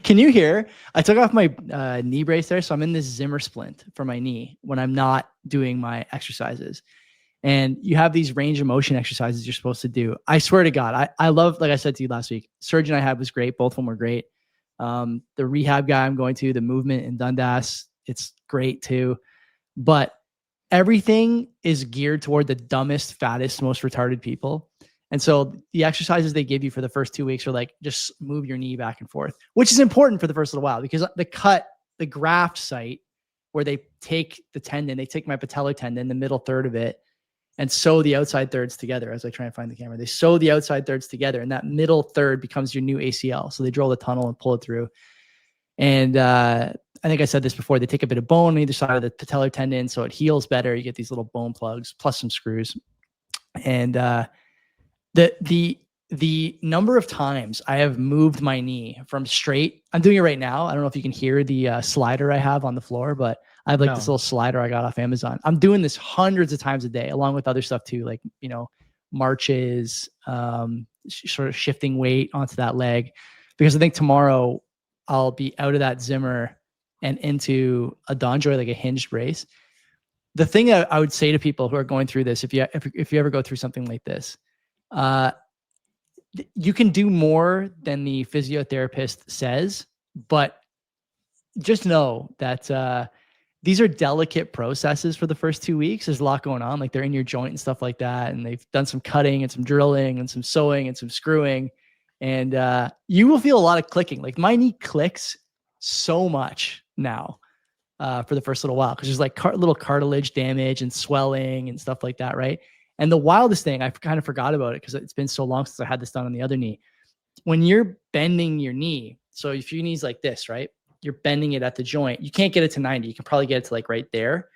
Can you hear? I took off my knee brace there, so I'm in this Zimmer splint for my knee when I'm not doing my exercises. And you have these range of motion exercises you're supposed to do. I swear to God, I love, like I said to you last week, surgeon I had was great. Both of them were great. The rehab guy I'm going to, the movement in Dundas, it's great too. But everything is geared toward the dumbest, fattest, most retarded people. And so the exercises they give you for the first 2 weeks are like, just move your knee back and forth, which is important for the first little while, because the graft site where they take the tendon, they take my patellar tendon, the middle third of it, and sew the outside thirds together. As I try and find the camera, they sew the outside thirds together, and that middle third becomes your new ACL. So they drill the tunnel and pull it through. And I think I said this before, they take a bit of bone on either side of the patellar tendon so it heals better. You get these little bone plugs plus some screws. And the number of times I have moved my knee from straight, I'm doing it right now. I don't know if you can hear the slider I have on the floor, but I have this little slider I got off Amazon. I'm doing this hundreds of times a day, along with other stuff too, like, marches, sort of shifting weight onto that leg, because I think tomorrow I'll be out of that Zimmer and into a DonJoy, like a hinged brace. The thing that I would say to people who are going through this, if you ever go through something like this, you can do more than the physiotherapist says, but just know that these are delicate processes for the first 2 weeks. There's a lot going on. Like, they're in your joint and stuff like that. And they've done some cutting and some drilling and some sewing and some screwing. And you will feel a lot of clicking. Like, my knee clicks so much now for the first little while, because there's like little cartilage damage and swelling and stuff like that, right? And the wildest thing, I kind of forgot about it because it's been so long since I had this done on the other knee. When you're bending your knee, so if your knee's like this, right? You're bending it at the joint. You can't get it to 90. You can probably get it to like right there.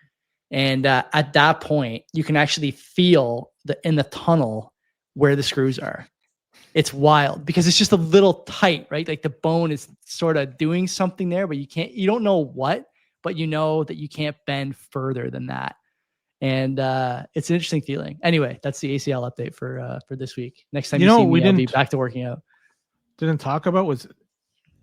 And at that point, you can actually feel in the tunnel where the screws are. It's wild because it's just a little tight, right? Like, the bone is sort of doing something there, but you don't know what, but you know that you can't bend further than that. And it's an interesting feeling. Anyway, that's the ACL update for this week. Next time you see me, I'll be back to working out. Didn't talk about was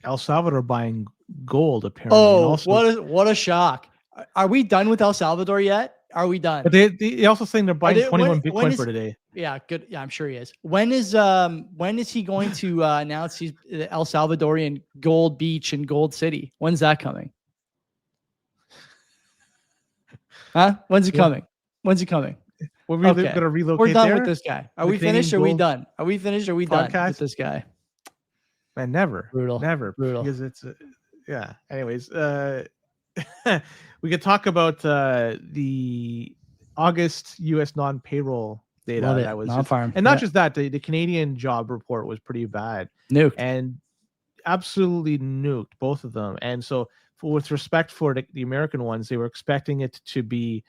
El Salvador buying gold, apparently. Oh, what a shock. Are we done with El Salvador yet? Are we done? But they also saying they're buying 21 Bitcoin for today. Yeah, good. Yeah, I'm sure he is. When is he going to announce he's the El Salvadorian Gold Beach and Gold City? When's that coming? Huh? When's it coming? When's he coming? We're going to relocate. We're done with this guy. Are we finished? Or are we done? Are we finished? Or are we done with this guy? Man, never. Brutal. Never. Brutal. Because it's yeah. Anyways, we could talk about the August U.S. non-payroll data. Love it. That was non-farm. And not just that, the Canadian job report was pretty bad. Nuked. And absolutely nuked, both of them. And so, with respect for the American ones, they were expecting it to be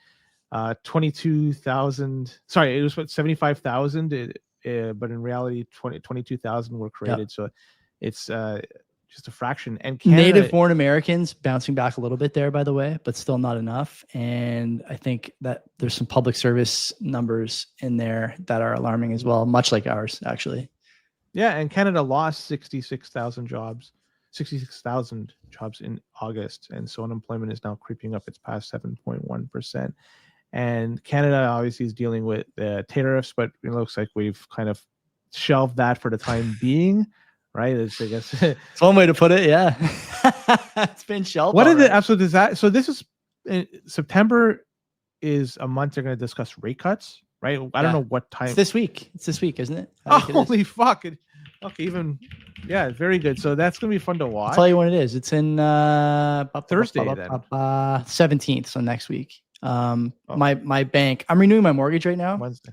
22,000. Sorry, it was 75,000, but in reality, 22,000 were created. Yep. So it's just a fraction. And Canada, Native born Americans bouncing back a little bit there, by the way, but still not enough. And I think that there's some public service numbers in there that are alarming as well, much like ours, actually. Yeah, and Canada lost 66,000 jobs in August, and so unemployment is now creeping up. It's past 7.1%. And Canada obviously is dealing with tariffs, but it looks like we've kind of shelved that for the time being, right? I guess it's one way to put it. Yeah, it's been shelved. What is it? Absolutely. So this is September is a month they're going to discuss rate cuts, right? I don't know what time. It's this week, isn't it? Holy fuck! Okay, very good. So that's gonna be fun to watch. I'll tell you when it is. It's in Thursday, 17th, so next week. My bank. I'm renewing my mortgage right now. Wednesday,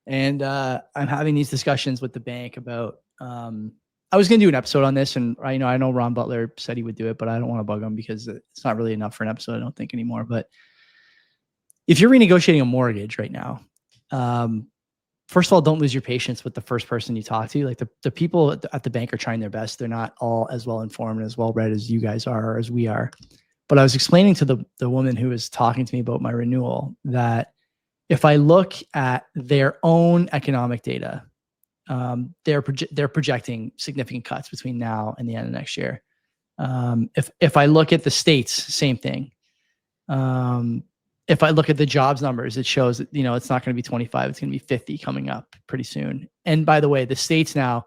and I'm having these discussions with the bank about. I was gonna do an episode on this, and I know Ron Butler said he would do it, but I don't want to bug him because it's not really enough for an episode. I don't think anymore. But if you're renegotiating a mortgage right now, first of all, don't lose your patience with the first person you talk to. Like the people at the bank are trying their best. They're not all as well informed and as well read as you guys are or as we are. But I was explaining to the woman who was talking to me about my renewal that if I look at their own economic data, they're projecting significant cuts between now and the end of next year. If I look at the states, same thing. If I look at the jobs numbers, it shows that, it's not going to be 25, it's going to be 50 coming up pretty soon. And by the way, the states now,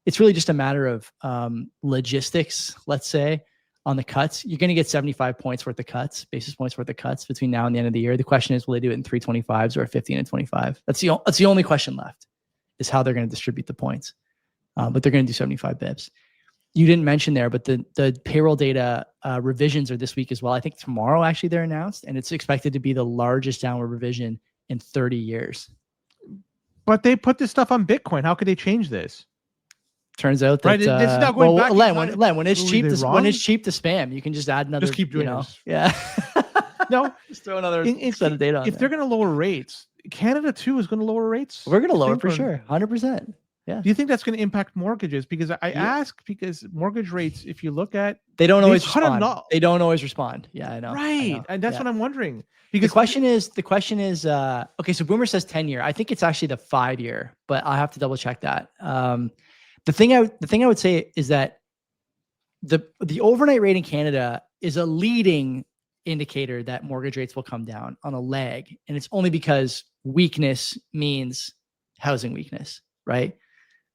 it's really just a matter of logistics, let's say, on the cuts. You're going to get 75 points worth of cuts, basis points worth of cuts between now and the end of the year. The question is, will they do it in 325s or 15 and 25? That's the only question left, is how they're going to distribute the points. But they're going to do 75 bips. You didn't mention there, but the payroll data revisions are this week as well. I think tomorrow, actually, they're announced, and it's expected to be the largest downward revision in 30 years. But they put this stuff on Bitcoin. How could they change this? Turns out that right, it's not going back. Len, when it's cheap to spam, you can just add another. Just keep doing it. Yeah. No, just throw another set of data on. If they're going to lower rates, Canada too is going to lower rates. We're going to lower for sure, 100%. Yeah. Do you think that's going to impact mortgages? Because I ask, because mortgage rates, if you look at, they don't always respond. They don't always respond. Yeah, I know. Right, I know. And that's what I'm wondering. Because the question is, okay. So Boomer says 10-year. I think it's actually the 5-year, but I'll have to double check that. The thing I would say is that the overnight rate in Canada is a leading indicator that mortgage rates will come down on a lag, and it's only because weakness means housing weakness, right?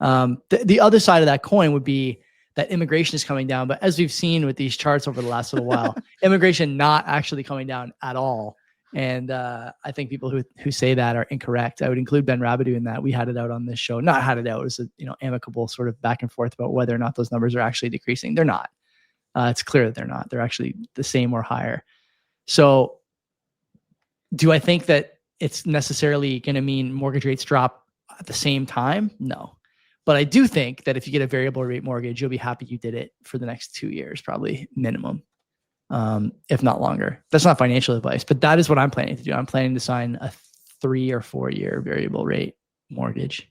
The other side of that coin would be that immigration is coming down, but as we've seen with these charts over the last little while, immigration not actually coming down at all. And I think people who say that are incorrect. I would include Ben Rabideau in that. We had it out on this show. Not had it out. It was a amicable sort of back and forth about whether or not those numbers are actually decreasing. They're not. It's clear that they're not. They're actually the same or higher. So do I think that it's necessarily going to mean mortgage rates drop at the same time? No. But I do think that if you get a variable rate mortgage, you'll be happy you did it for the next 2 years, probably minimum. If not longer. That's not financial advice, but that is what I'm planning to do. I'm planning to sign a 3 or 4 year variable rate mortgage.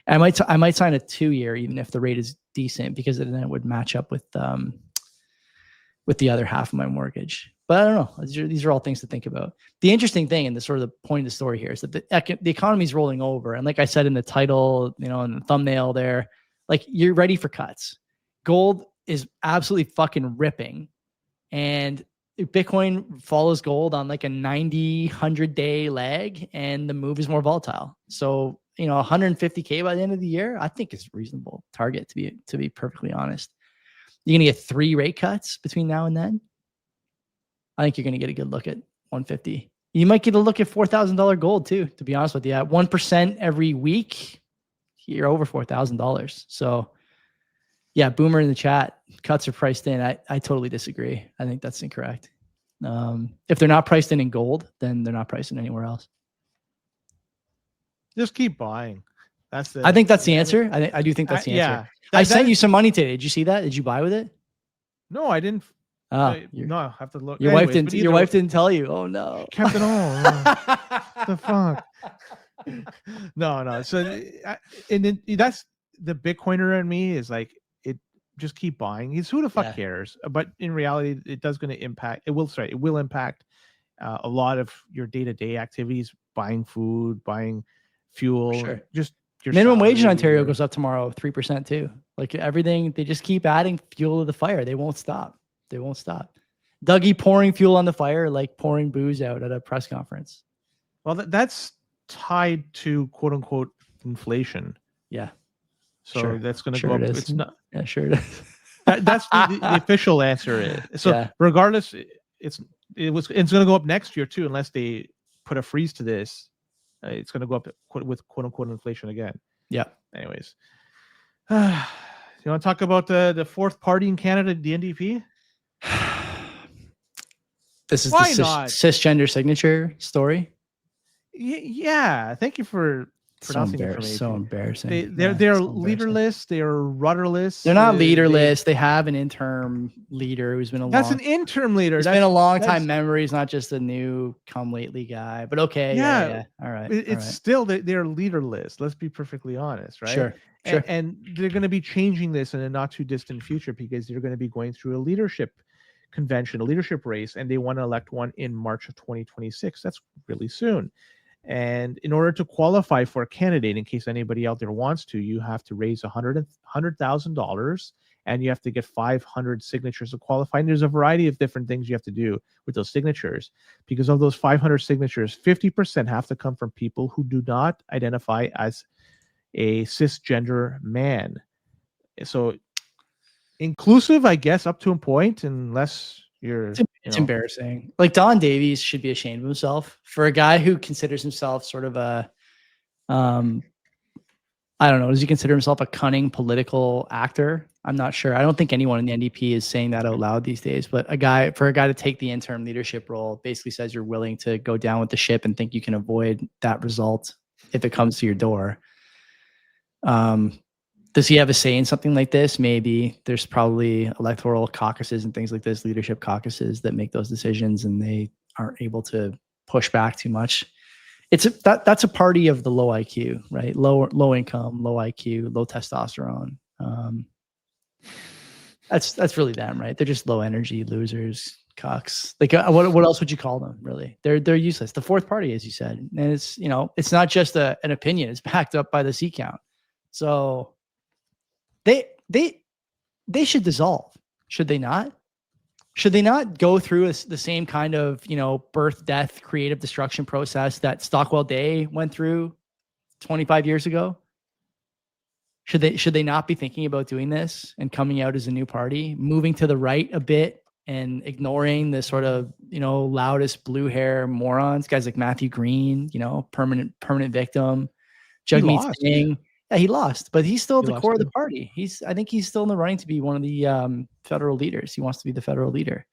I might sign a 2-year, even if the rate is decent, because then it would match up with the other half of my mortgage. But I don't know. These are all things to think about. The interesting thing, and the sort of the point of the story here, is that the economy is rolling over. And like I said in the title, in the thumbnail there, like, you're ready for cuts. Gold is absolutely fucking ripping. And Bitcoin follows gold on like a 90, 100-day lag, and the move is more volatile. So, 150K by the end of the year, I think is a reasonable target, to be perfectly honest. You're going to get 3 rate cuts between now and then. I think you're going to get a good look at 150. You might get a look at $4,000 gold too, to be honest with you. At 1% every week, you're over $4,000. So yeah, Boomer in the chat, cuts are priced in. I totally disagree. I think that's incorrect. If they're not priced in gold, then they're not priced in anywhere else. Just keep buying. I think that's the answer. I do think that's the answer. I sent you some money today. Did you see that? Did you buy with it? No, I didn't. No, I have to look. Your wife didn't tell you. Oh no. Kept it on. The fuck. No. So, and then that's the Bitcoiner in me is like, it just keep buying. Who the fuck cares? But in reality, it will impact a lot of your day-to-day activities, buying food, buying fuel. Sure. Just your minimum wage in Ontario goes up tomorrow, 3% too. Like everything, they just keep adding fuel to the fire. They won't stop. Dougie pouring fuel on the fire, like pouring booze out at a press conference. Well, that's tied to quote unquote inflation. Yeah. So that's going to go up. It's not. Yeah, sure it is. That's the official answer is. So regardless, it's going to go up next year too, unless they put a freeze to this. It's going to go up with quote unquote inflation again. Yeah. Anyways, you want to talk about the fourth party in Canada, the NDP? This is the cisgender signature story. Yeah. Thank you for pronouncing information. So embarrassing. They're leaderless. They are rudderless. They're not leaderless. They have an interim leader who's been an interim leader. He's been a long time member. He's not just a new come lately guy. But okay. Yeah. All right. It's still they're leaderless. Let's be perfectly honest, right? Sure. And they're going to be changing this in a not too distant future because they're going to be going through a leadership convention, a leadership race, and they want to elect one in March of 2026. That's really soon. And in order to qualify for a candidate, in case anybody out there wants to, you have to raise $100,000 and you have to get 500 signatures to qualify. And there's a variety of different things you have to do with those signatures. Because of those 500 signatures, 50% have to come from people who do not identify as a cisgender man. So inclusive, I guess, up to a point, unless you're it's embarrassing. Like Don Davies should be ashamed of himself for a guy who considers himself sort of a I don't know, does he consider himself a cunning political actor? I'm not sure. I don't think anyone in the NDP is saying that out loud these days, but a guy to take the interim leadership role basically says you're willing to go down with the ship and think you can avoid that result if it comes to your door. Does he have a say in something like this? Maybe. There's probably electoral caucuses and things like this, leadership caucuses that make those decisions, and they aren't able to push back too much. That's a party of the low IQ, right? Low income, low IQ, low testosterone. That's really them, right? They're just low energy losers, cucks. Like what else would you call them? Really, they're useless. The fourth party, as you said, and it's not just an opinion. It's backed up by the seat count. So they should dissolve, should they not? Should they not go through the same kind of, birth, death, creative destruction process that Stockwell Day went through 25 years ago? Should they not be thinking about doing this and coming out as a new party, moving to the right a bit and ignoring the sort of, loudest blue hair morons, guys like Matthew Green, permanent victim, Jagmeet Singh. Yeah, he lost, but he's still at the core of the party. I think he's still in the running to be one of the federal leaders. He wants to be the federal leader.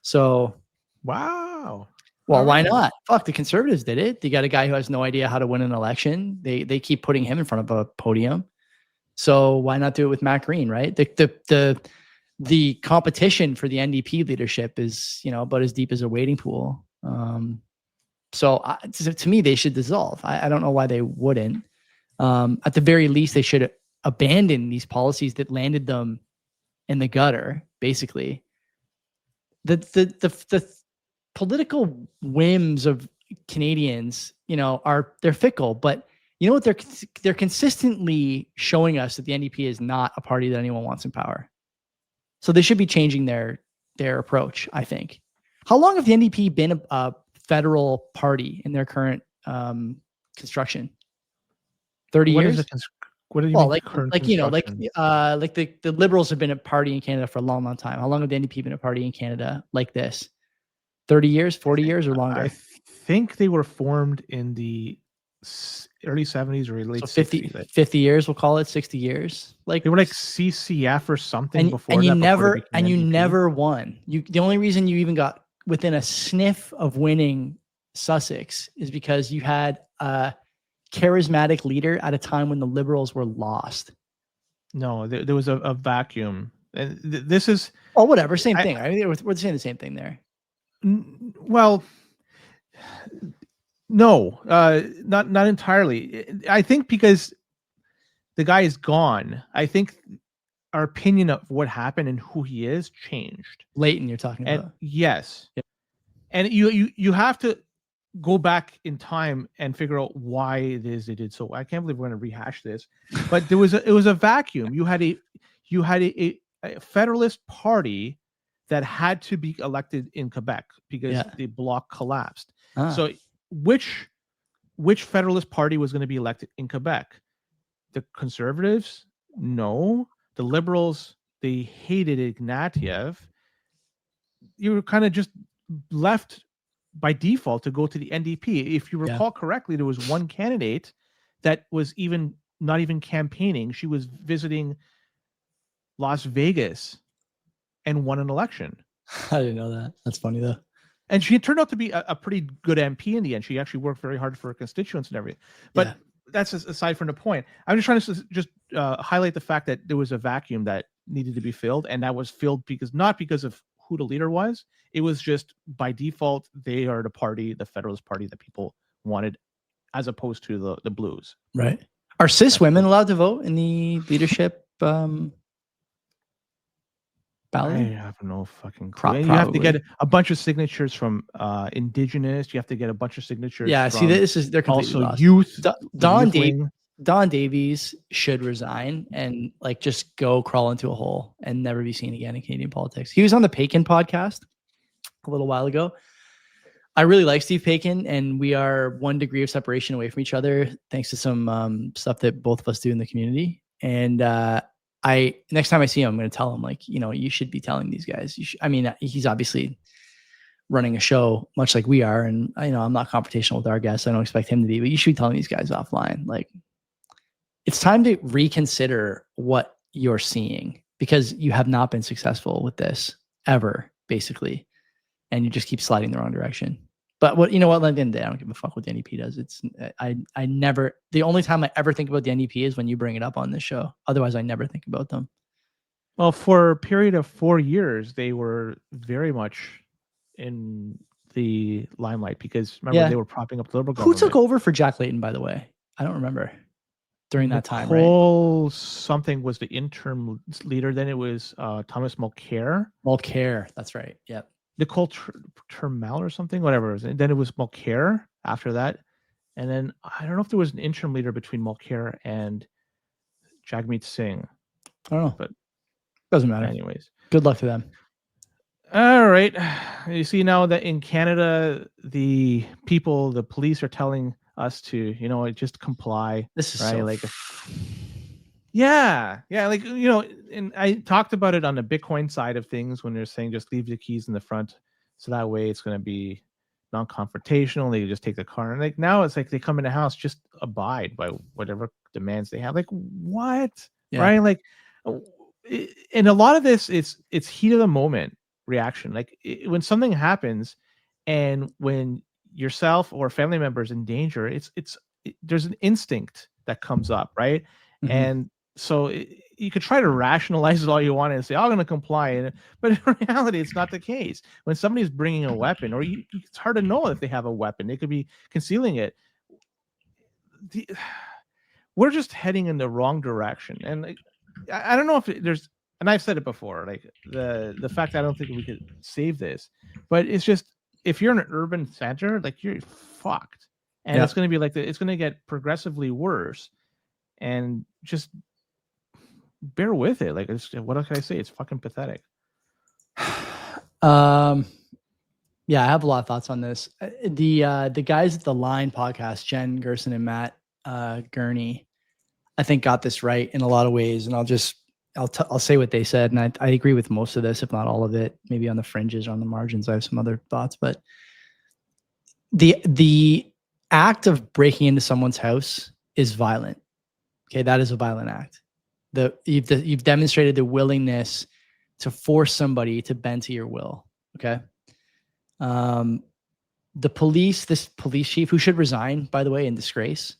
So, wow. Well, why not? Fuck, the Conservatives did it. They got a guy who has no idea how to win an election. They keep putting him in front of a podium. So why not do it with Matt Green, right? The competition for the NDP leadership is, about as deep as a wading pool. So to me, they should dissolve. I don't know why they wouldn't. At the very least, they should abandon these policies that landed them in the gutter. Basically, the political whims of Canadians, they're fickle. But you know what? They're consistently showing us that the NDP is not a party that anyone wants in power. So they should be changing their approach, I think. How long have the NDP been a federal party in their current construction? 30 years. What do you mean? The Liberals have been a party in Canada for a long, long time. How long have the NDP been a party in Canada like this? 30 years, 40 years, or longer? I think they were formed in the early 70s or late 60s. 50 years, we'll call it 60 years. Like they were like CCF or something before. And you never won. The only reason you even got within a sniff of winning Sussex is because you had a charismatic leader at a time when the Liberals were lost. No, there was a vacuum, and this is whatever, same thing. We're saying the same thing there. Well, no, not entirely. I think because the guy is gone, I think our opinion of what happened and who he is changed. Leighton, you're talking about. Yes, yeah. And you have to go back in time and figure out why it is they did so. I can't believe we're going to rehash this, but it was a vacuum. You had a Federalist Party that had to be elected in Quebec because the bloc collapsed. So which Federalist Party was going to be elected in Quebec? The Conservatives? No. The Liberals, they hated Ignatieff. You were kind of just left by default to go to the NDP. If you recall correctly, there was one candidate that was not even campaigning. She was visiting Las Vegas and won an election. I didn't know that. That's funny though. And she turned out to be a pretty good MP in the end. She actually worked very hard for her constituents and everything. But that's aside from the point. I'm just trying to highlight the fact that there was a vacuum that needed to be filled, and that was filled not because of who the leader was. It was just by default, they are the Federalist Party that people wanted, as opposed to the Blues. Right. Are cis women allowed to vote in the leadership ballot? I have no fucking clue. You have to get a bunch of signatures from Indigenous. You have to get a bunch of signatures. Yeah, see, they're completely also lost. youth. Don Davies. Don Davies should resign and like just go crawl into a hole and never be seen again in Canadian politics. He was on the Paikin podcast a little while ago. I really like Steve Paikin, and we are 1 degree of separation away from each other thanks to some stuff that both of us do in the community. And next time I see him, I'm going to tell him, like, you should be telling these guys. He's obviously running a show much like we are, and I'm not confrontational with our guests. I don't expect him to be, but you should be telling these guys offline, like, it's time to reconsider what you're seeing, because you have not been successful with this ever, basically, and you just keep sliding the wrong direction. But at the end of the day, I don't give a fuck what the NDP does. The only time I ever think about the NDP is when you bring it up on this show. Otherwise, I never think about them. Well, for a period of 4 years, they were very much in the limelight because remember they were propping up the Liberal government. Who took over for Jack Layton, by the way? I don't remember during that time, right? Nicole something was the interim leader. Then it was Thomas Mulcair. Mulcair, that's right. Yep. Nicole Termel or something, whatever it was. And then it was Mulcair after that. And then I don't know if there was an interim leader between Mulcair and Jagmeet Singh. I don't know. But doesn't matter. Anyways. Good luck to them. All right. You see now that in Canada, the police are telling us to, just comply. This is right. So Yeah. Like, and I talked about it on the Bitcoin side of things when they're saying just leave the keys in the front. So that way it's going to be non-confrontational. They just take the car. And like now it's like they come in the house, just abide by whatever demands they have. Like what? Yeah. Right. Like, and a lot of this it's heat of the moment reaction. Like when something happens and when yourself or family members in danger, there's an instinct that comes up. Right. Mm-hmm. And so you could try to rationalize it all you want and say, I'm going to comply. But in reality, it's not the case. When somebody's bringing a weapon, or it's hard to know if they have a weapon. They could be concealing it. We're just heading in the wrong direction. And I don't know if there's, and I've said it before, like the fact that I don't think we could save this. But it's just, if you're in an urban center, like you're fucked. And it's going to be like, it's going to get progressively worse. And just bear with it. Like, what can I say? It's fucking pathetic. Yeah, I have a lot of thoughts on this. The guys at the Line podcast, Jen Gerson and Matt Gurney, I think got this right in a lot of ways. And I'll say what they said. And I agree with most of this, if not all of it, maybe on the fringes or on the margins. I have some other thoughts, but the act of breaking into someone's house is violent. Okay. That is a violent act. You've demonstrated the willingness to force somebody to bend to your will. Okay. This police chief, who should resign, by the way, in disgrace.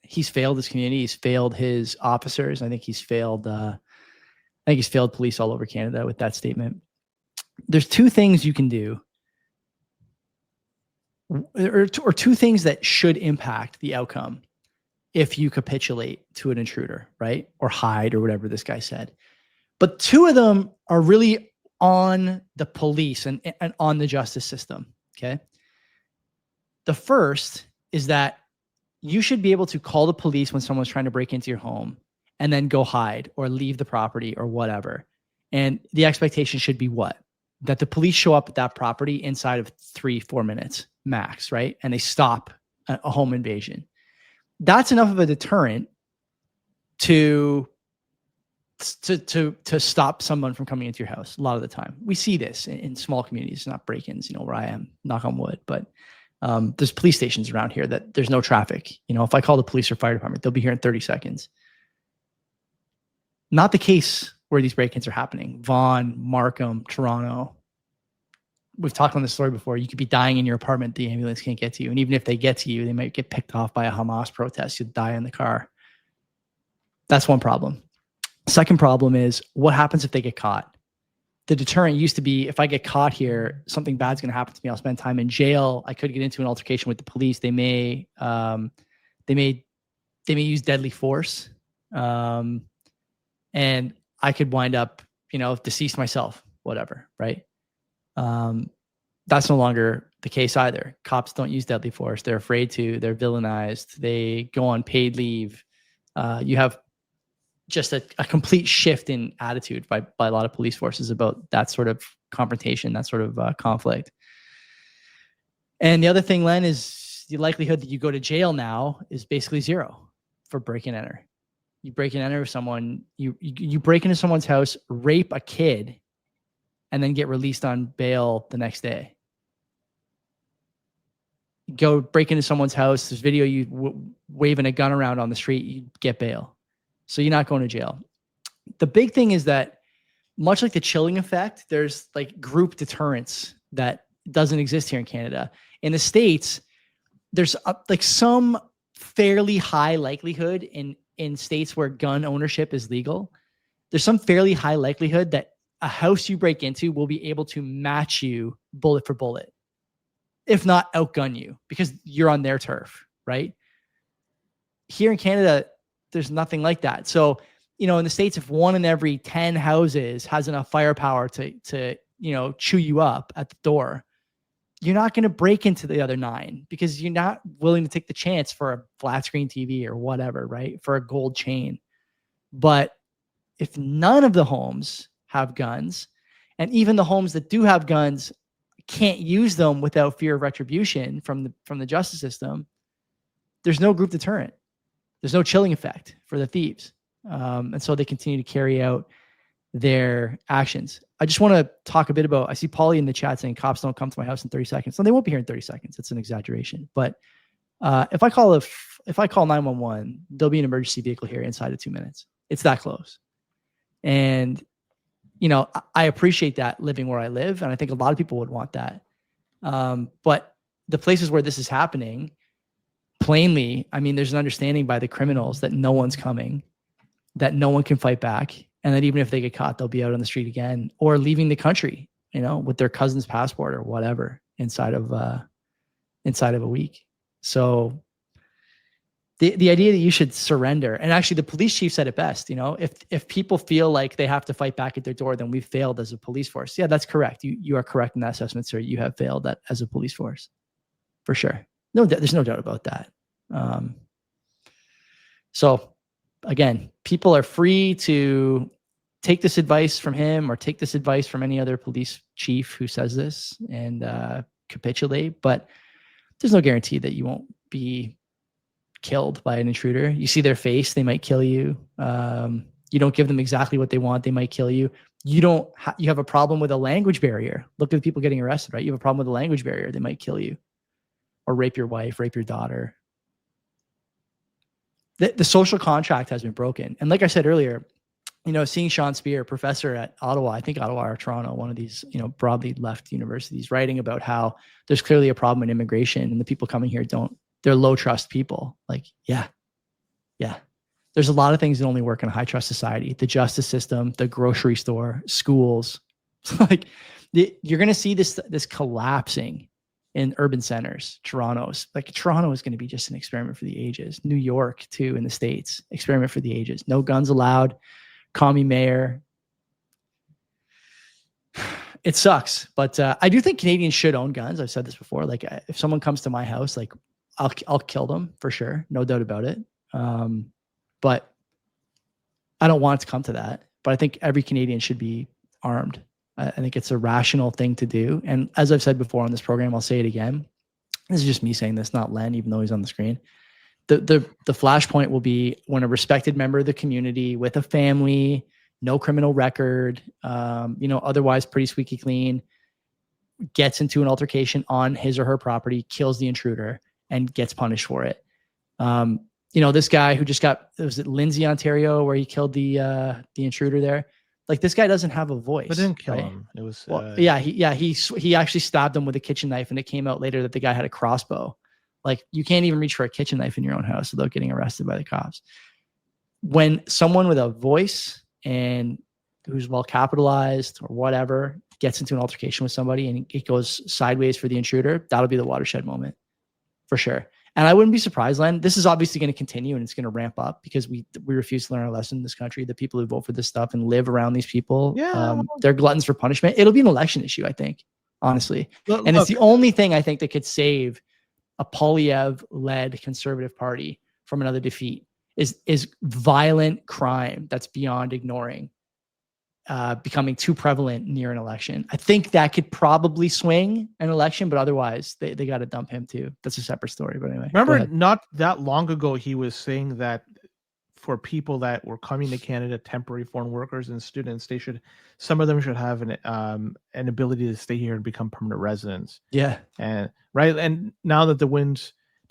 He's failed his community. He's failed his officers. I think he's failed police all over Canada with that statement. There's two things you can do, or two things that should impact the outcome if you capitulate to an intruder, right? Or hide, or whatever this guy said. But two of them are really on the police and on the justice system, okay? The first is that you should be able to call the police when someone's trying to break into your home and then go hide or leave the property or whatever. And the expectation should be what? That the police show up at that property inside of 3-4 minutes max, right? And they stop a home invasion. That's enough of a deterrent to stop someone from coming into your house. A lot of the time we see this in small communities, not break-ins, where I am, knock on wood, but there's police stations around here that there's no traffic. If I call the police or fire department, they'll be here in 30 seconds. Not the case where these break-ins are happening. Vaughan, Markham, Toronto. We've talked on this story before. You could be dying in your apartment. The ambulance can't get to you. And even if they get to you, they might get picked off by a Hamas protest. You'll die in the car. That's one problem. Second problem is, what happens if they get caught? The deterrent used to be, if I get caught here, something bad's going to happen to me. I'll spend time in jail. I could get into an altercation with the police. They may use deadly force. And I could wind up, deceased myself, whatever. Right. That's no longer the case either. Cops don't use deadly force. They're afraid to. They're villainized. They go on paid leave. You have just a complete shift in attitude by a lot of police forces about that sort of confrontation, that sort of conflict. And the other thing, Len, is the likelihood that you go to jail now is basically zero for break and enter. You break and enter someone, you break into someone's house, rape a kid, and then get released on bail the next day. Go break into someone's house, there's video you waving a gun around on the street, you get bail. So you're not going to jail. The big thing is that, much like the chilling effect, there's like group deterrence that doesn't exist here in Canada. In the States, there's like some fairly high likelihood in states where gun ownership is legal. There's some fairly high likelihood that a house you break into will be able to match you bullet for bullet, if not outgun you, because you're on their turf, right? Here in Canada, there's nothing like that. So, in the States, if 1 in every 10 houses has enough firepower to chew you up at the door, you're not going to break into the other 9 because you're not willing to take the chance for a flat screen TV or whatever, right? For a gold chain. But if none of the homes have guns, and even the homes that do have guns can't use them without fear of retribution from the justice system, there's no group deterrent. There's no chilling effect for the thieves. And so they continue to carry out their actions. I just want to talk a bit about, I see Paulie in the chat saying cops don't come to my house in 30 seconds. No, they won't be here in 30 seconds. It's an exaggeration. But if I call 911, there'll be an emergency vehicle here inside of 2 minutes. It's that close. And, I appreciate that living where I live. And I think a lot of people would want that. But the places where this is happening, plainly, there's an understanding by the criminals that no one's coming, that no one can fight back. And that even if they get caught, they'll be out on the street again or leaving the country, with their cousin's passport or whatever inside of a week. So the idea that you should surrender, and actually the police chief said it best, if people feel like they have to fight back at their door, then we've failed as a police force. Yeah, that's correct. You are correct in that assessment, sir. You have failed as a police force for sure. No, there's no doubt about that. So again, people are free to take this advice from him or take this advice from any other police chief who says this and capitulate, but there's no guarantee that you won't be killed by an intruder. You see their face, they might kill you. You don't give them exactly what they want, they might kill you. You have a problem with a language barrier. Look at the people getting arrested, right? You have a problem with a language barrier, they might kill you or rape your wife, rape your daughter. The social contract has been broken. And like I said earlier, seeing Sean Spear, professor at Ottawa, I think Ottawa or Toronto, one of these, broadly left universities, writing about how there's clearly a problem in immigration and the people coming here they're low trust people. Like, yeah. There's a lot of things that only work in a high trust society. The justice system, the grocery store, schools. Like you're going to see this collapsing in urban centers. Toronto is going to be just an experiment for the ages. New York too, in the States, experiment for the ages. No guns allowed. Commie mayor. It sucks, but I do think Canadians should own guns. I've said this before. Like if someone comes to my house, like I'll kill them for sure. No doubt about it. But I don't want it to come to that. But I think every Canadian should be armed. I think it's a rational thing to do. And as I've said before on this program, I'll say it again. This is just me saying this, not Len, even though he's on the screen. The flashpoint will be when a respected member of the community with a family, no criminal record, otherwise pretty squeaky clean, gets into an altercation on his or her property, kills the intruder, and gets punished for it. This guy who just was it Lindsay, Ontario, where he killed the intruder there. Like this guy doesn't have a voice. But didn't kill right? him. It was he actually stabbed him with a kitchen knife, and it came out later that the guy had a crossbow. Like you can't even reach for a kitchen knife in your own house without getting arrested by the cops. When someone with a voice and who's well capitalized or whatever gets into an altercation with somebody and it goes sideways for the intruder, that'll be the watershed moment for sure. And I wouldn't be surprised, Len. This is obviously going to continue and it's going to ramp up because we refuse to learn our lesson in this country. The people who vote for this stuff and live around these people, they're gluttons for punishment. It'll be an election issue, I think. honestly. Look, And it's the only thing I think that could save a Polyev-led conservative party from another defeat is violent crime that's beyond ignoring becoming too prevalent near an election. I think that could probably swing an election, but otherwise they got to dump him too. That's a separate story. But anyway, remember not that long ago, he was saying that for people that were coming to Canada, temporary foreign workers and students, some of them should have an ability to stay here and become permanent residents. Yeah. And right. And now that the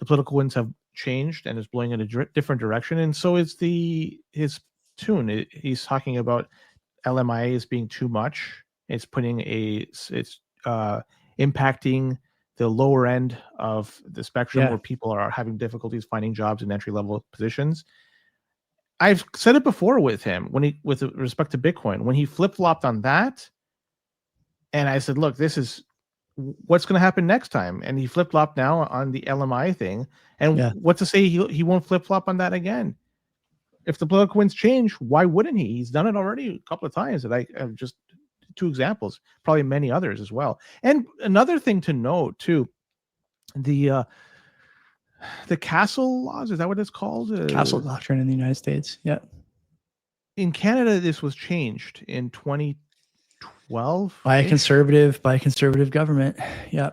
political winds have changed and is blowing in a different direction. And so is his tune. He's talking about LMIA as being too much. It's impacting the lower end of the spectrum where people are having difficulties finding jobs in entry level positions. I've said it before with him with respect to Bitcoin, when he flip-flopped on that. And I said, look, this is what's going to happen next time. And he flip-flopped now on the LMI thing. And what to say he won't flip-flop on that again? If the political winds change, why wouldn't he? He's done it already a couple of times. And I just 2 examples, probably many others as well. And another thing to note too, the Castle laws, is that what it's called? Castle doctrine in the United States. Yeah. In Canada, this was changed in 2012 by a conservative government. Yeah.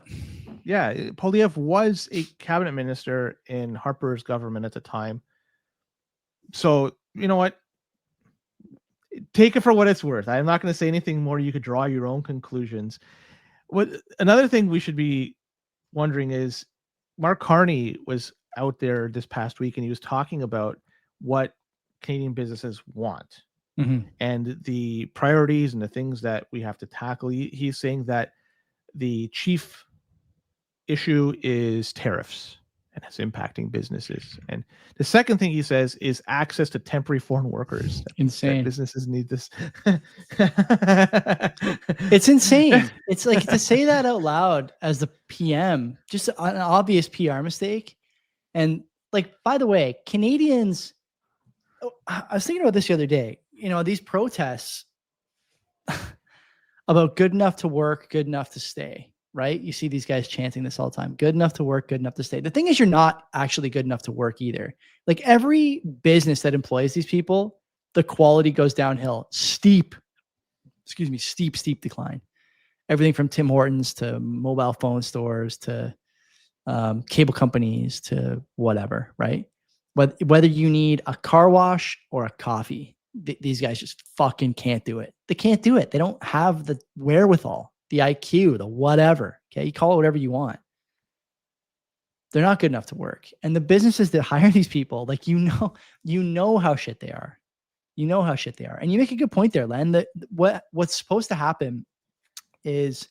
Yeah. Polyev was a cabinet minister in Harper's government at the time. So, you know what? Take it for what it's worth. I'm not going to say anything more. You could draw your own conclusions. Another thing we should be wondering is, Mark Carney was out there this past week and he was talking about what Canadian businesses want and the priorities and the things that we have to tackle. He's saying that the chief issue is tariffs and it's impacting businesses. And the second thing he says is access to temporary foreign workers. Insane. Businesses need this. It's insane. It's like, to say that out loud as the PM, just an obvious PR mistake. And like, by the way, Canadians, I was thinking about this the other day, these protests about good enough to work, good enough to stay. Right? You see these guys chanting this all the time. Good enough to work, good enough to stay. The thing is, you're not actually good enough to work either. Like, every business that employs these people, the quality goes downhill. Steep decline. Everything from Tim Hortons to mobile phone stores to cable companies to whatever, right? Whether you need a car wash or a coffee, these guys just fucking can't do it. They can't do it. They don't have the wherewithal, the IQ, the whatever. Okay. You call it whatever you want. They're not good enough to work. And the businesses that hire these people, like, you know how shit they are. You know how shit they are. And you make a good point there, Len. What's supposed to happen is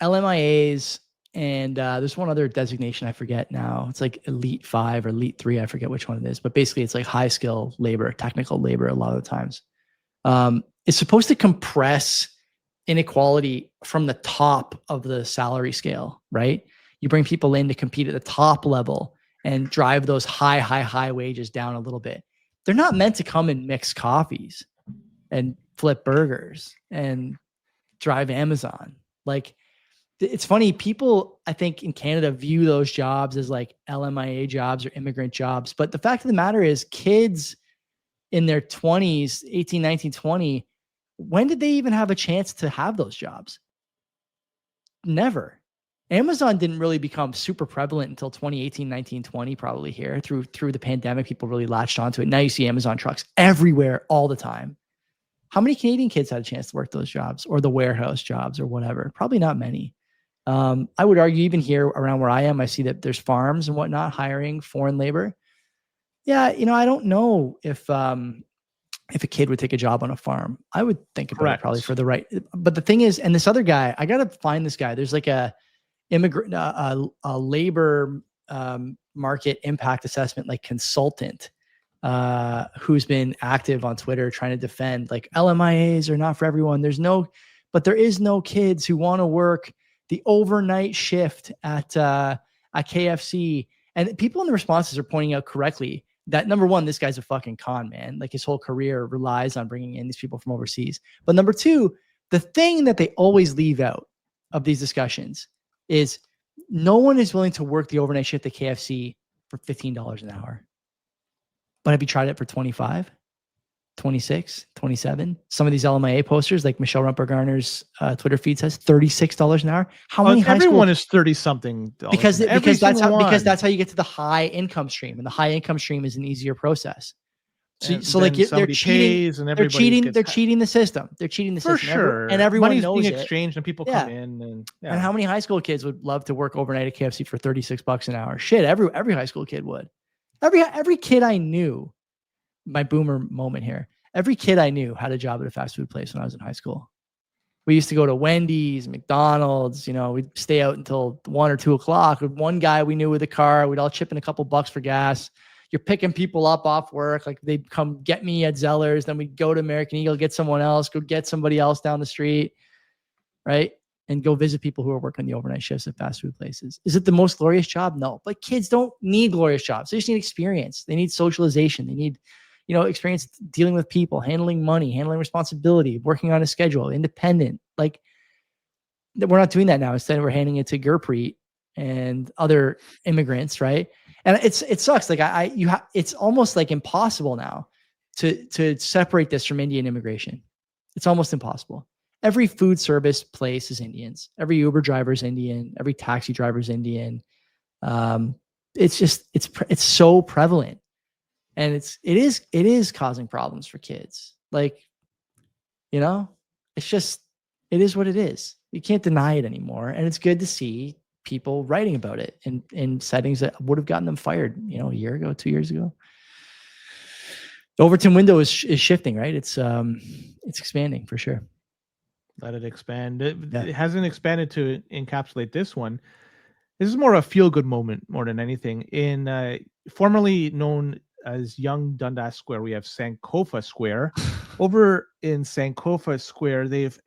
LMIAs, and there's one other designation I forget now. It's like Elite 5 or Elite 3. I forget which one it is. But basically, it's like high skill labor, technical labor a lot of the times. It's supposed to compress inequality from the top of the salary scale, right? You bring people in to compete at the top level and drive those high wages down a little bit. They're not meant to come and mix coffees and flip burgers and drive Amazon. Like, it's funny, people, I think, in Canada view those jobs as like LMIA jobs or immigrant jobs. But the fact of the matter is, kids in their 20s, 18, 19, 20, when did they even have a chance to have those jobs? Never. Amazon didn't really become super prevalent until 2018, 19, 20, probably here. Through the pandemic, people really latched onto it. Now you see Amazon trucks everywhere all the time. How many Canadian kids had a chance to work those jobs or the warehouse jobs or whatever? Probably not many. I would argue even here around where I am, I see that there's farms and whatnot hiring foreign labor. Yeah, I don't know if a kid would take a job on a farm. I would think about it probably for the right. But the thing is, and this other guy, I got to find this guy. There's like a labor market impact assessment like consultant who's been active on Twitter trying to defend like LMIAs are not for everyone. But there is no kids who want to work the overnight shift at KFC. And people in the responses are pointing out correctly that, number one, this guy's a fucking con man. Like, his whole career relies on bringing in these people from overseas. But number two, The thing that they always leave out of these discussions is no one is willing to work the overnight shift at KFC for $15 an hour. But have you tried it for 25, 26, 27? Some of these LMIA posters, like Michelle Rumper-Garner's Twitter feed says $36 an hour. How many high everyone school? is 30 something Because that's how you get to the high income stream, and the high income stream is an easier process. So like they're cheating, and they're cheating the system. They're cheating the for system. sure. And everyone Money's knows being it. exchanged and people come in And how many high school kids would love to work overnight at KFC for $36 an hour? Shit, every high school kid would. Every kid I knew, my boomer moment here. Every kid I knew had a job at a fast food place when I was in high school. We used to go to Wendy's, McDonald's, we'd stay out until 1 or 2 o'clock. With one guy we knew with a car, we'd all chip in a couple bucks for gas. You're picking people up off work. Like they'd come get me at Zeller's. Then we'd go to American Eagle, get someone else, go get somebody else down the street. Right. And go visit people who are working the overnight shifts at fast food places. Is it the most glorious job? No, but kids don't need glorious jobs. They just need experience. They need socialization. They need, experience dealing with people, handling money, handling responsibility, working on a schedule, independent. Like we're not doing that now. Instead, we're handing it to Gurpreet and other immigrants. Right. And it sucks. Like it's almost like impossible now to separate this from Indian immigration. It's almost impossible. Every food service place is Indians. Every Uber driver is Indian. Every taxi driver is Indian. It's so prevalent, and it is causing problems for kids. Like, it is what it is. You can't deny it anymore, and it's good to see people writing about it in settings that would have gotten them fired, a year ago, 2 years ago. The Overton window is shifting, right? It's expanding for sure. Let it expand. It hasn't expanded to encapsulate this one. This is more a feel-good moment more than anything. In formerly known as Young Dundas Square, we have Sankofa Square. Over in Sankofa Square, they've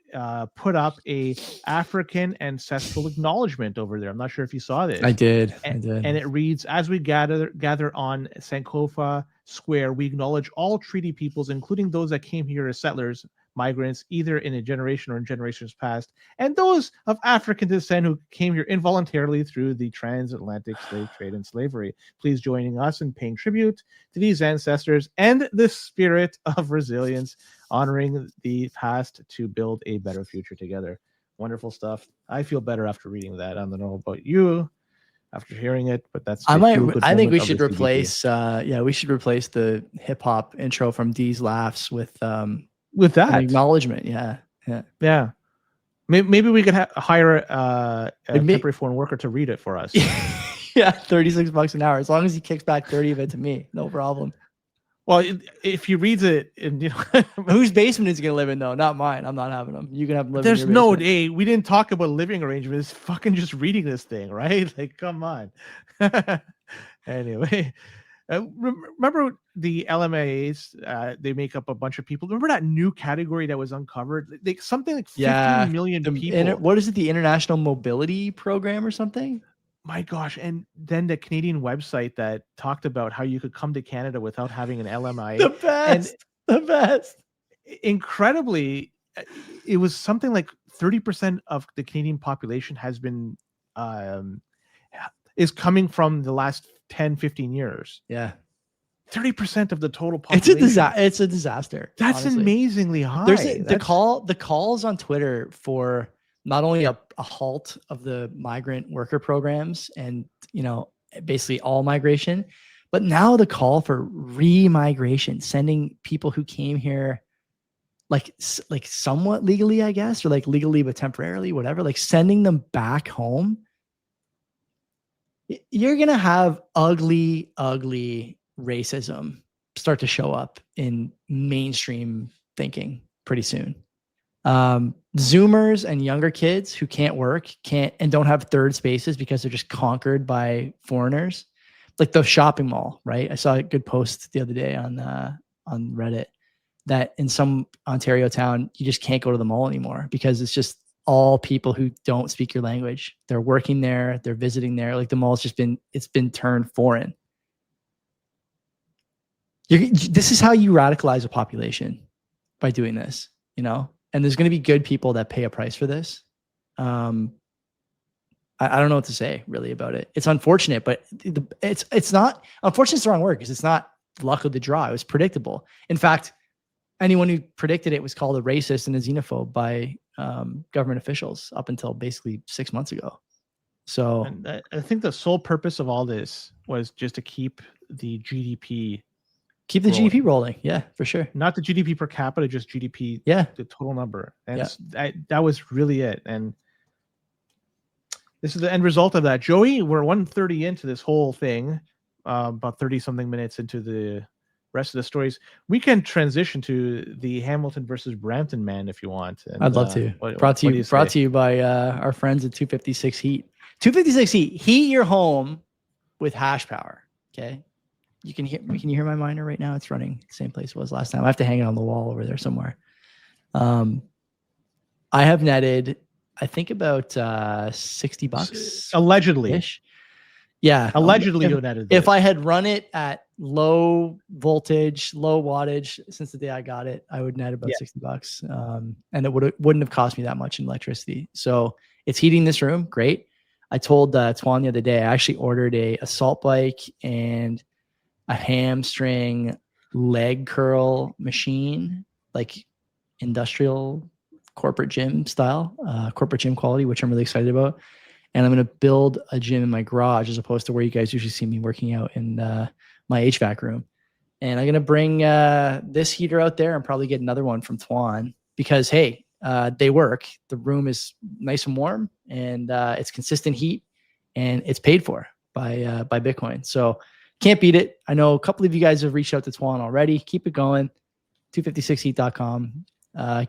put up a African ancestral acknowledgement over there. I'm not sure if you saw this. I did. And it reads, "As we gather on Sankofa Square, we acknowledge all treaty peoples, including those that came here as settlers, migrants, either in a generation or in generations past, and those of African descent who came here involuntarily through the transatlantic slave trade and slavery. Please joining us in paying tribute to these ancestors and the spirit of resilience, honoring the past to build a better future together." Wonderful stuff. I feel better after reading that. I don't know about you after hearing it, but that's I think we should replace we should replace the hip hop intro from D's Laughs with that an acknowledgement. Yeah. Maybe we could hire a temporary foreign worker to read it for us. Yeah, $36 an hour. As long as he kicks back 30 of it to me, no problem. Well, if he reads it, and whose basement is he gonna live in though? Not mine. I'm not having him. You can have him live. There's in your basement. We didn't talk about living arrangements. Fucking just reading this thing, right? Like, come on. Anyway, remember the LMAs? They make up a bunch of people. Remember that new category that was uncovered? Something like 15 million people. What is it? The International Mobility Program or something? My gosh. And then the Canadian website that talked about how you could come to Canada without having an LMI. The best. Incredibly, it was something like 30% of the Canadian population has been is coming from the last 10, 15 years. Yeah. 30% of the total population. It's a disaster. That's honestly amazingly high. There's the calls on Twitter for not only a halt of the migrant worker programs and, basically all migration, but now the call for re-migration, sending people who came here like somewhat legally, I guess, or like legally but temporarily, whatever, like sending them back home. You're going to have ugly racism start to show up in mainstream thinking pretty soon. Zoomers and younger kids who can't work, and don't have third spaces because they're just conquered by foreigners, like the shopping mall, right? I saw a good post the other day on Reddit that in some Ontario town, you just can't go to the mall anymore because it's just all people who don't speak your language. They're working there, they're visiting there. Like the mall's it's been turned foreign. This is how you radicalize a population, by doing this, and there's going to be good people that pay a price for this. I don't know what to say really about it. It's unfortunate, but it's not unfortunate. It's the wrong word because it's not luck of the draw. It was predictable. In fact, anyone who predicted it was called a racist and a xenophobe by government officials up until basically 6 months ago. So and I think the sole purpose of all this was just to keep the GDP GDP rolling. Yeah, for sure. Not the GDP per capita, just GDP. Yeah, the total number. And that was really it. And this is the end result of that. Joey, we're 1:30 into this whole thing, about 30 something minutes into the rest of the stories. We can transition to the Hamilton versus Brampton man if you want. And, I'd love to. Brought to you by our friends at 256 Heat. 256 Heat. Heat your home with hash power. Okay. Can you hear my miner right now? It's running the same place it was last time. I have to hang it on the wall over there somewhere. I have netted, I think, about $60 allegedly. Yeah, allegedly you netted. If I had run it at low voltage, low wattage since the day I got it, I would net about $60, and it wouldn't have cost me that much in electricity. So it's heating this room. Great. I told Twan the other day I actually ordered a assault bike and a hamstring leg curl machine, like industrial corporate gym style, corporate gym quality, which I'm really excited about. And I'm going to build a gym in my garage as opposed to where you guys usually see me working out in my HVAC room. And I'm going to bring this heater out there and probably get another one from Twan because, hey, they work. The room is nice and warm and it's consistent heat and it's paid for by Bitcoin. So can't beat it. I know a couple of you guys have reached out to Twan already. Keep it going. 256heat.com.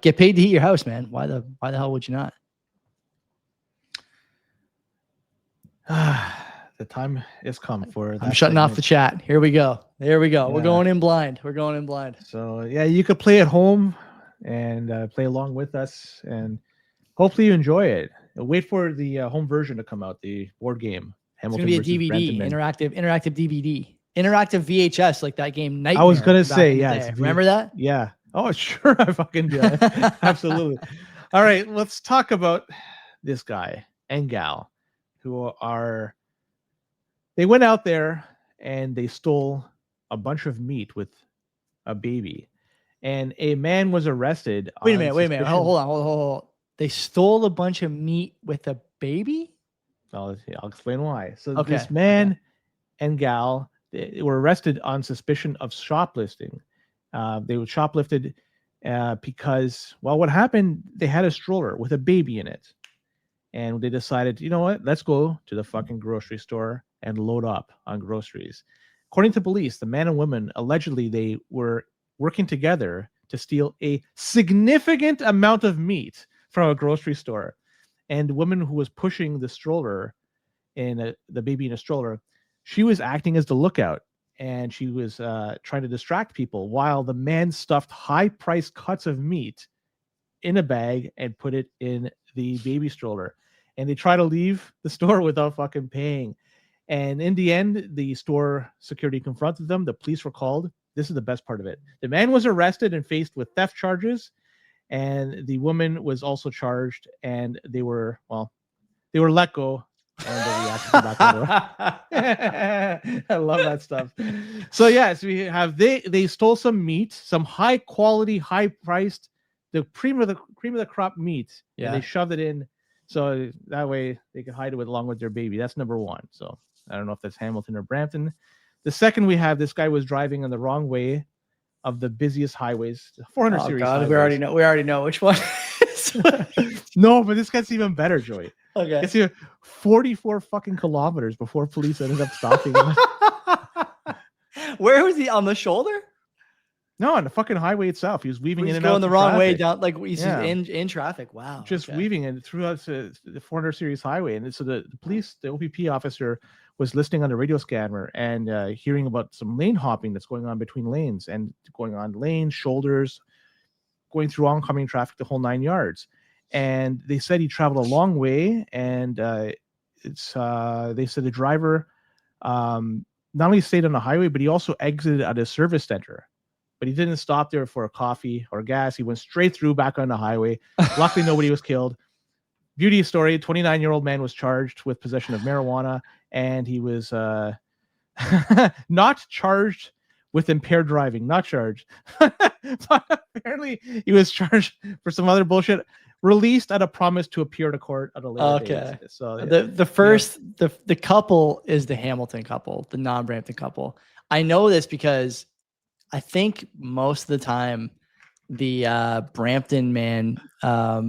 Get paid to heat your house, man. Why the hell would you not? The time is come for that. I'm shutting off the chat. Here we go. There we go. Yeah. We're going in blind. So yeah, you could play at home and play along with us, and hopefully you enjoy it. Wait for the home version to come out, the board game. Hamilton it's gonna be a DVD, interactive DVD, interactive VHS, like that game Nightmare. I was gonna say, yeah. Remember that? Yeah. Oh, sure. I fucking do. Absolutely. All right, let's talk about this guy and gal who they went out there and they stole a bunch of meat with a baby, and a man was arrested. Wait a minute. Hold on. They stole a bunch of meat with a baby? I'll explain why. So this man and gal, they were arrested on suspicion of shoplifting. They were shoplifted because, well, what happened? They had a stroller with a baby in it. And they decided, you know what? Let's go to the fucking grocery store and load up on groceries. According to police, the man and woman, allegedly, they were working together to steal a significant amount of meat from a grocery store. And the woman who was pushing the stroller, the baby in a stroller, she was acting as the lookout. And she was trying to distract people while the man stuffed high-priced cuts of meat in a bag and put it in the baby stroller. And they try to leave the store without fucking paying. And in the end, the store security confronted them. The police were called. This is the best part of it. The man was arrested and faced with theft charges. And the woman was also charged. And they were let go. I love that stuff. So yes, we have they stole some meat, some high quality, high priced, the cream of the crop meat. Yeah. And they shoved it in so that way they could hide it along with their baby. That's number one. So I don't know if that's Hamilton or Brampton. The second, we have this guy was driving on the wrong way of the busiest highways, 400 series. God, highways. We already know which one. No, but this gets even better, Joey. Okay. It's here 44 fucking kilometers before police ended up stopping him. Where was he? On the shoulder? No, on the fucking highway itself. He was weaving in and out. Going the wrong way down, like he's in traffic. Wow. Just weaving it throughout the 400 series highway. And so the police, the OPP officer was listening on the radio scanner and hearing about some lane hopping that's going on between lanes and going on lanes, shoulders, going through oncoming traffic, the whole 9 yards. And they said he traveled a long way, and they said the driver not only stayed on the highway, but he also exited at a service center but he didn't stop there for a coffee or gas. He went straight through back on the highway. Luckily, nobody was killed. Beauty story: 29-year-old man was charged with possession of marijuana, and he was not charged with impaired driving. Not charged. But apparently, he was charged for some other bullshit. Released at a promise to appear to court at a later date. So the couple is the Hamilton couple, the non-Brampton couple. I know this because I think most of the time the Brampton man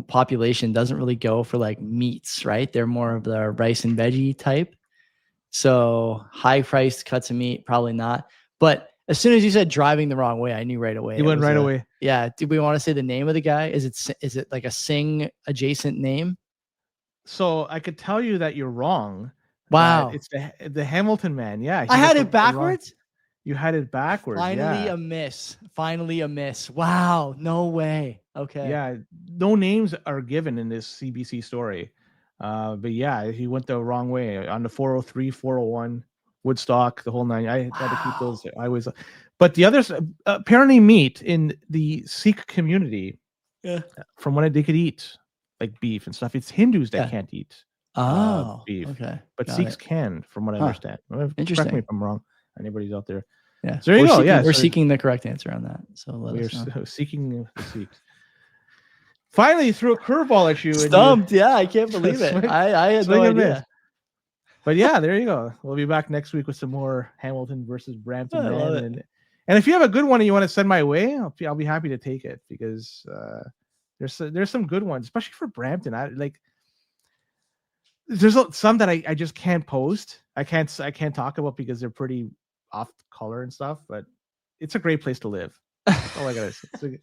population doesn't really go for like meats, right? They're more of the rice and veggie type. So high priced cuts of meat, probably not. But as soon as you said driving the wrong way, I knew right away. He went right away. Yeah. Do we want to say the name of the guy? Is it like a Sing adjacent name? So I could tell you that you're wrong. Wow. It's the Hamilton man. Yeah. I had it backwards. You had it backwards. Finally a miss. Finally a miss. Wow. No way. Okay. Yeah. No names are given in this CBC story. But yeah, he went the wrong way on the 403, 401, Woodstock, the whole nine. I had to keep those. I always, but the others apparently meat in the Sikh community. Yeah. From when they could eat like beef and stuff. It's Hindus that can't eat beef. Okay. But Sikhs can, from what I understand. Interesting. Correct me if I'm wrong. Anybody's out there. Yeah. So there you go. We're seeking the correct answer on that. So we're seeking the Sikhs. Finally, threw a curveball at you. Stumped. Yeah, I can't believe it. I had no idea. But yeah, there you go. We'll be back next week with some more Hamilton versus Brampton. And if you have a good one and you want to send my way, I'll be happy to take it because there's some good ones, especially for Brampton. There's some that I just can't post. I can't talk about because they're pretty off color and stuff. But it's a great place to live. That's all I gotta say.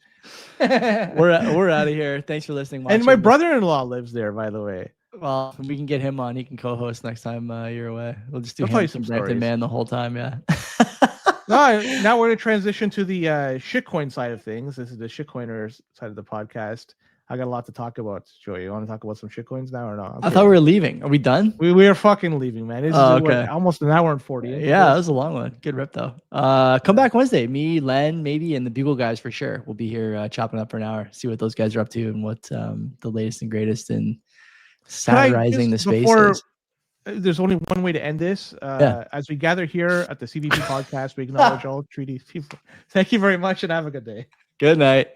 We're out of here. Thanks for listening. And my brother-in-law lives there, by the way. Well, we can get him on. He can co-host next time you're away. We'll just do some Brampton man the whole time. Yeah. No, now we're going to transition to the shitcoin side of things. This is the shitcoiner side of the podcast. I got a lot to talk about, Joey. You want to talk about some shitcoins now or not? I thought we were leaving. Are we done? We are fucking leaving, man. This is okay. Almost an hour and 40. Yeah, that was a long one. Good rip, though. Come back Wednesday. Me, Len, maybe, and the Bugle guys for sure. We'll be here chopping up for an hour, see what those guys are up to and what the latest and greatest in satirizing the space is. There's only one way to end this. As we gather here at the CBP podcast, we acknowledge all treaty people. Thank you very much and have a good day. Good night.